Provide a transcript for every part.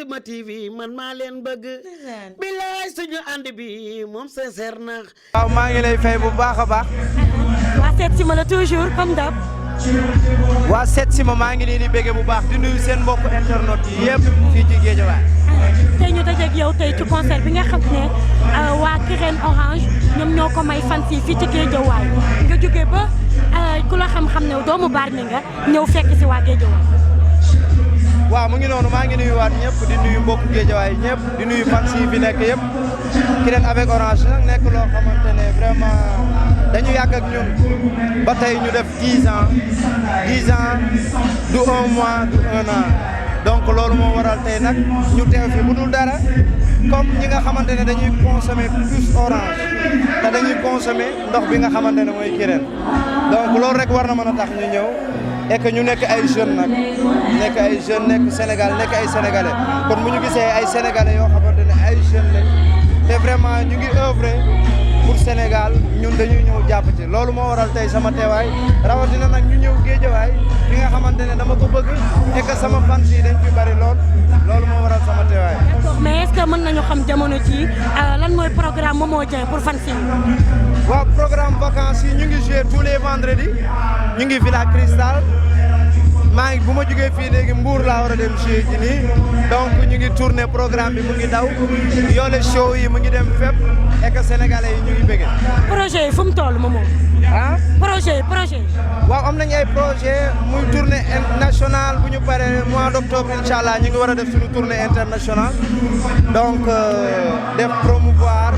Setsima TV man maa leen bëgg. bilaay suñu ànd bi moom sincère na. waaw maa ngi lay fay bu baax a baax. waa Setsima la toujours comme d'hab. waa Setsima maa ngi leen di bëgg bu baax di nuyu seen mbokku internet yi yëpp fii ci Guédiawaye. tey ñu dajeeg yow tey ci concert bi nga xam ne waa Kirène Orange ñoom ñoo ko may fan fii ci Guédiawaye nga jógee ba ku la xam-xam ne doomu Bargny nga ñëw fekk si waa Guédiawaye. waaw mu ngi noonu maa ngi nuyuwaat ñëpp di nuyu mbokku Guédiawaye ñëpp di nuyu fans yi fi nekk yëpp Kirène avec Orange nag nekk loo xamante ne vraiment dañu yàgg ak ñun ba tey ñu def 10 ans du un mois du un an donc loolu moo waral tey nag ñu teew fi bu dul dara comme ñi nga xamante ne dañuy consommer plus Orange te dañuy consommer ndox bi nga xamante ne mooy Kirène donc loolu rek war na mën a tax ñu ñëw. et que ñu nekk ay jeunes nag nekk Sénégal nekk ay sénégalais kon bu ñu gisee ay sénégalais yoo xamante ne ay jeunes lañ te vraiment ñu ngi œuvrer pour Sénégal ñun dañuy ñëw jàpp ci loolu moo waral tey sama teewaay rawatina nag ñu ñëw Guédiawaye fi nga xamante ne dama ko bëgg et que sama fans yi dañ fi bari loolu moo waral sama teewaay. d'accord mais est-ce que mën nañu xam jamono ji lan mooy programme Momo Dieng pour fans yi. waaw programme vacances yi ñu ngi jouer tous les vendredis ñu ngi Villa Cristal maa ngi bu ma jógee fii léegi Mbour laa war a dem jouer ji nii donc ñu ngi tourner programme bi mu ngi daw yoole show yi mu ngi dem fépp et que sénégalais yi ñu ngi bëgg. projet yi fu mu toll Momo. ah projet yi. waaw am nañu ay projet muy tournée nationale bu ñu paree mois d'octobre incha allah ñu ngi war a def suñu tournée internationale donc def promouvoir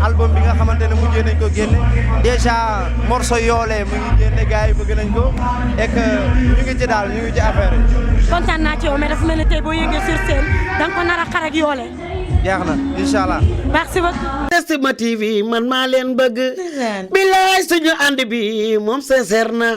album bi nga xamante ne mujjee nañ ko génne déjà morceau yoole mu ngi génne gars yi bëgg nañ ko et que ñu ngi ci daal ñu ngi ci affaire yi. kontaan naa ci yow mais dafa mel ni tey boo yëgee sur scène da nga ko nar a xar ak yoole. jeex na incha allah. merci beaucoup. Setsima TV man maa leen bëgg. bilaay suñu ànd bi moom sincère na.